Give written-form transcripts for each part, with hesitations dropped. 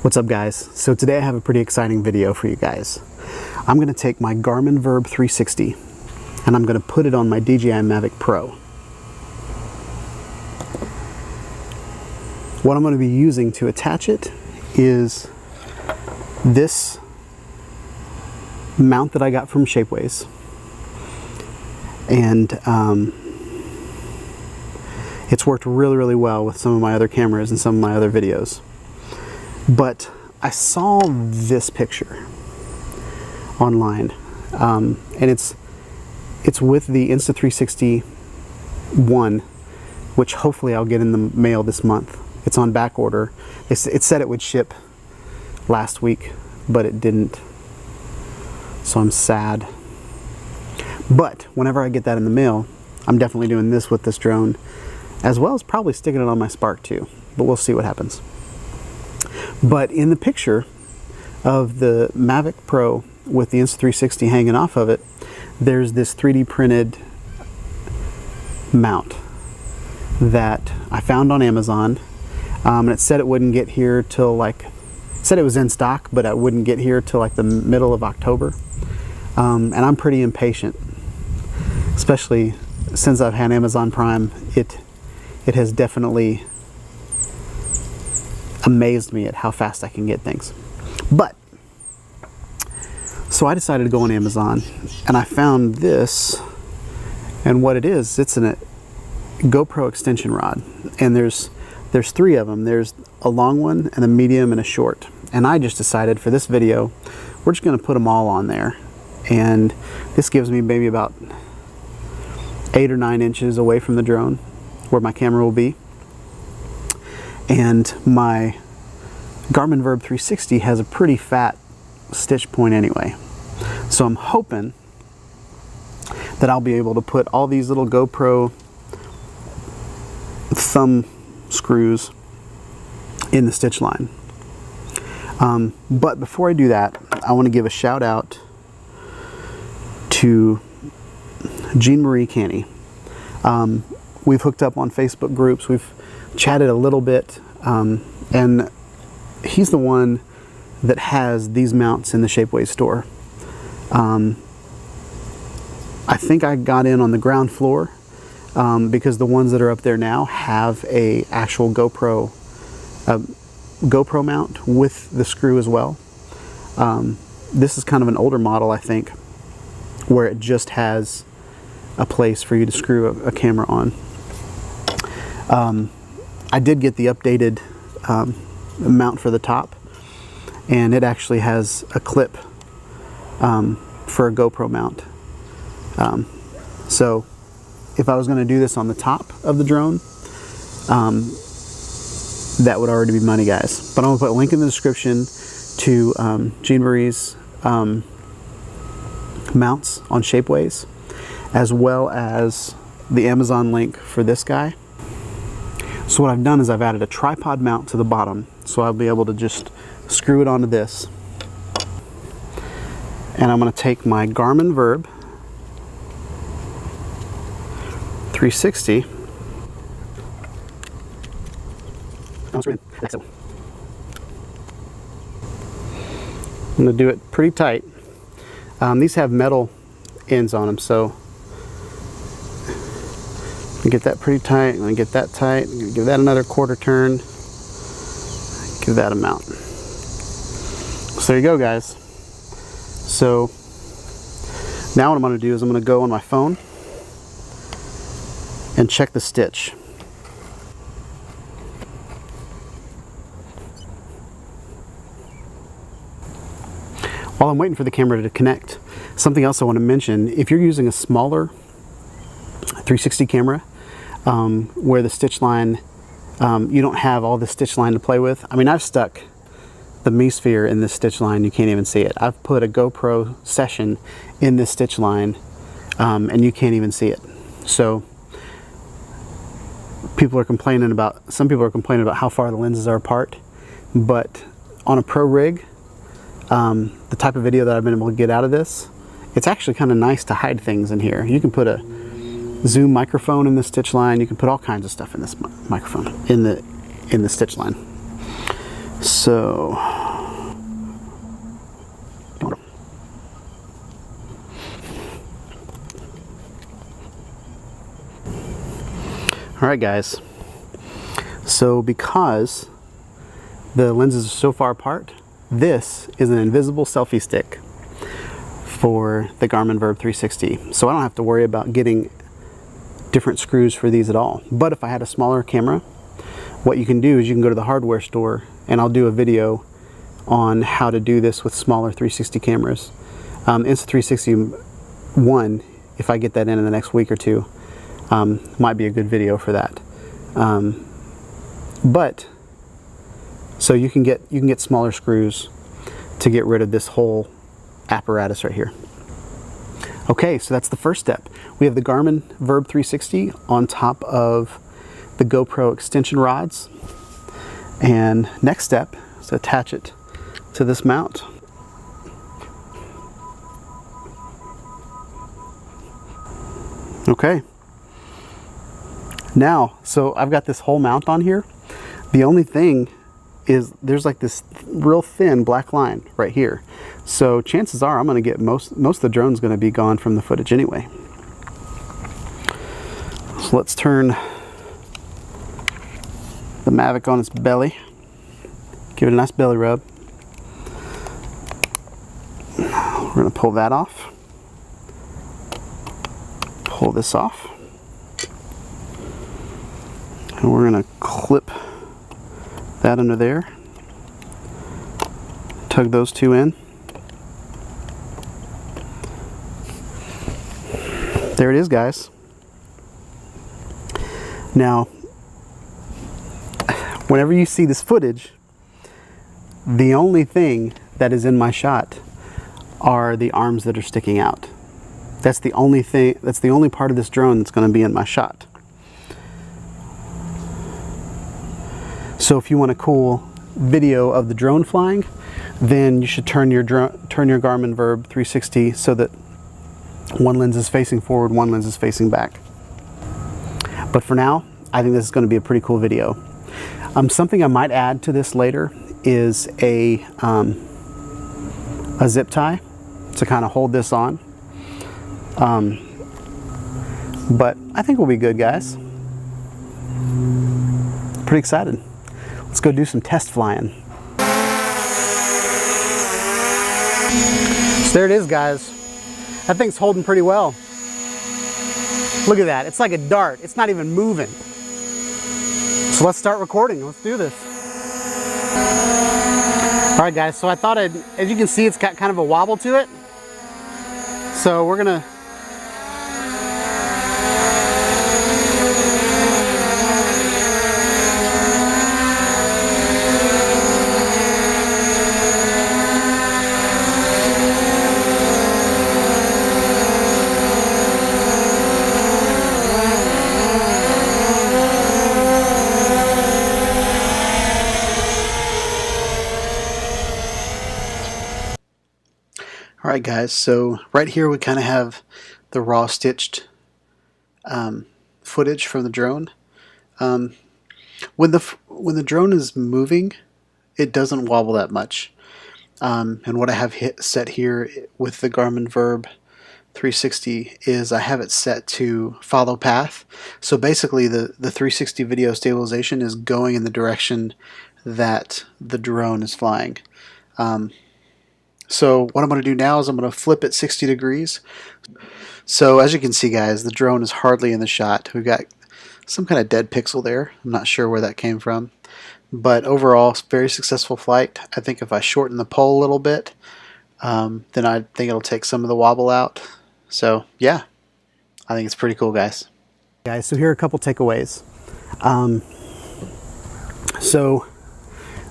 What's up, guys? So today I have a pretty exciting video for you guys. I'm going to take my Garmin Virb 360 and I'm going to put it on my DJI Mavic Pro. What I'm going to be using to attach it is this mount that I got from Shapeways, and it's worked really well with some of my other cameras and some of my other videos. But I saw this picture online, and it's with the Insta360 One, which hopefully I'll get in the mail this month. It's on back order. It said it would ship last week, but it didn't, so I'm sad. But whenever I get that in the mail, I'm definitely doing this with this drone, as well as probably sticking it on my Spark too, but we'll see what happens. But in the picture of the Mavic Pro with the Insta360 hanging off of it, there's this 3D printed mount that I found on Amazon, and it said it wouldn't get here till it said it was in stock, but it wouldn't get here till like the middle of October. And I'm pretty impatient, especially since I've had Amazon Prime. It has definitely amazed me at how fast I can get things. But so I decided to go on Amazon and I found this, and what it is, it's a GoPro extension rod, and there's three of them. There's a long one and a medium and a short, and I just decided for this video we're just going to put them all on there, and this gives me maybe about 8 or 9 inches away from the drone where my camera will be. And my Garmin Virb 360 has a pretty fat stitch point anyway. So I'm hoping that I'll be able to put all these little GoPro thumb screws in the stitch line. But before I do that, I want to give a shout out to Jean-Marie Cannie. We've hooked up on Facebook groups, we've chatted a little bit, and he's the one that has these mounts in the Shapeways store. I think I got in on the ground floor because the ones that are up there now have a actual GoPro mount with the screw as well. This is kind of an older model, I think, where it just has a place for you to screw a camera on. I did get the updated mount for the top, and it actually has a clip for a GoPro mount. So if I was going to do this on the top of the drone, that would already be money, guys. But I'm going to put a link in the description to Jean-Marie's mounts on Shapeways, as well as the Amazon link for this guy. So what I've done is I've added a tripod mount to the bottom, so I'll be able to just screw it onto this. And I'm going to take my Garmin Virb 360. I'm going to do it pretty tight. These have metal ends on them, so get that pretty tight, and get that tight, give that another quarter turn, give that a mount. So there you go, guys. So now what I'm going to do is I'm going to go on my phone and check the stitch. While I'm waiting for the camera to connect, something else I want to mention: if you're using a smaller 360 camera, where the stitch line, you don't have all the stitch line to play with. I mean, I've stuck the Mi Sphere in this stitch line, you can't even see it. I've put a GoPro session in this stitch line, and you can't even see it. So some people are complaining about how far the lenses are apart, but on a pro rig, the type of video that I've been able to get out of this, it's actually kind of nice to hide things in here. You can put a zoom microphone in the stitch line. You can put all kinds of stuff in this microphone in the stitch line. So all right guys, so because the lenses are so far apart, this is an invisible selfie stick for the Garmin Virb 360. So I don't have to worry about getting different screws for these at all. But if I had a smaller camera, what you can do is you can go to the hardware store, and I'll do a video on how to do this with smaller 360 cameras. Insta360 1, if I get that in the next week or two, might be a good video for that. But so you can get smaller screws to get rid of this whole apparatus right here. Okay, so that's the first step. We have the Garmin Virb 360 on top of the GoPro extension rods, and next step is to attach it to this mount. Okay, now so I've got this whole mount on here. The only thing is there's like this real thin black line right here, so chances are I'm going to get most of the drone's going to be gone from the footage anyway. So let's turn the Mavic on its belly, give it a nice belly rub. We're going to pull that off, pull this off, and we're going to clip that under there, tug those two in. There it is, guys. Now, whenever you see this footage, the only thing that is in my shot are the arms that are sticking out. That's the only thing, that's the only part of this drone that's going to be in my shot. So if you want a cool video of the drone flying, then you should turn your Garmin Virb 360 so that one lens is facing forward, one lens is facing back. But for now, I think this is going to be a pretty cool video. Something I might add to this later is a zip tie to kind of hold this on. But I think we'll be good, guys. Pretty excited. Let's go do some test flying. So there it is, guys. That thing's holding pretty well. Look at that. It's like a dart. It's not even moving. So let's start recording. Let's do this. All right, guys. So I thought as you can see, it's got kind of a wobble to it. So we're gonna Alright guys, so right here we kind of have the raw stitched footage from the drone. When the drone is moving, it doesn't wobble that much. And what I have set here with the Garmin Virb 360 is I have it set to follow path. So basically the 360 video stabilization is going in the direction that the drone is flying. So what I'm going to do now is I'm going to flip it 60 degrees. So as you can see, guys, the drone is hardly in the shot. We've got some kind of dead pixel there. I'm not sure where that came from. But overall, very successful flight. I think if I shorten the pole a little bit, then I think it'll take some of the wobble out. So yeah, I think it's pretty cool, guys. Guys, so here are a couple takeaways. So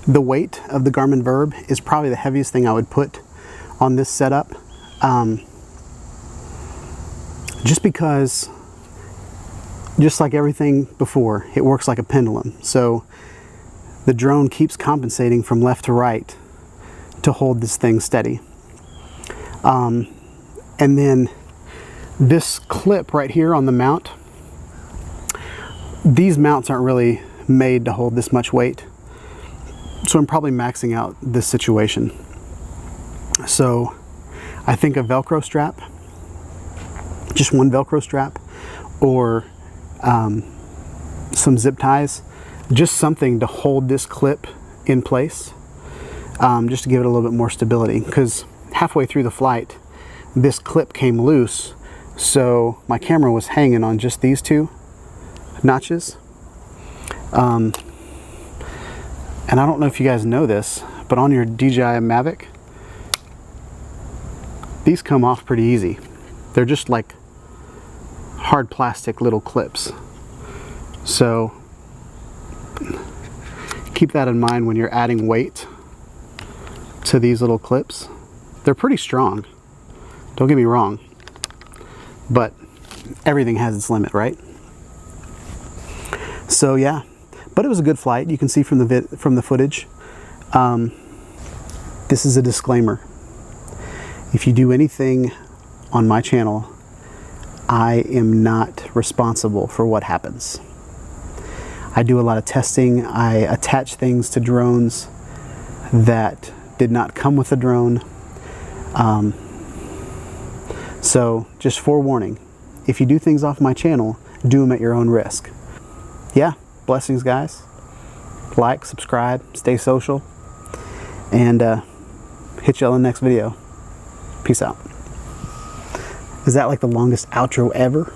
the weight of the Garmin Virb is probably the heaviest thing I would put on this setup, just because, just like everything before, it works like a pendulum. So the drone keeps compensating from left to right to hold this thing steady. And then this clip right here on the mount, these mounts aren't really made to hold this much weight. So I'm probably maxing out this situation. So I think a Velcro strap, just one Velcro strap, or some zip ties, just something to hold this clip in place, just to give it a little bit more stability, because halfway through the flight this clip came loose, so my camera was hanging on just these two notches. And I don't know if you guys know this, but on your DJI Mavic, these come off pretty easy. They're just like hard plastic little clips. So keep that in mind when you're adding weight to these little clips. They're pretty strong, don't get me wrong, but everything has its limit, right? So yeah, but it was a good flight. You can see from the footage. This is a disclaimer. If you do anything on my channel, I am not responsible for what happens. I do a lot of testing. I attach things to drones that did not come with a drone. So just forewarning, if you do things off my channel, do them at your own risk. Yeah, blessings guys. Like, subscribe, stay social, and hit you on the next video. Peace out. Is that like the longest outro ever?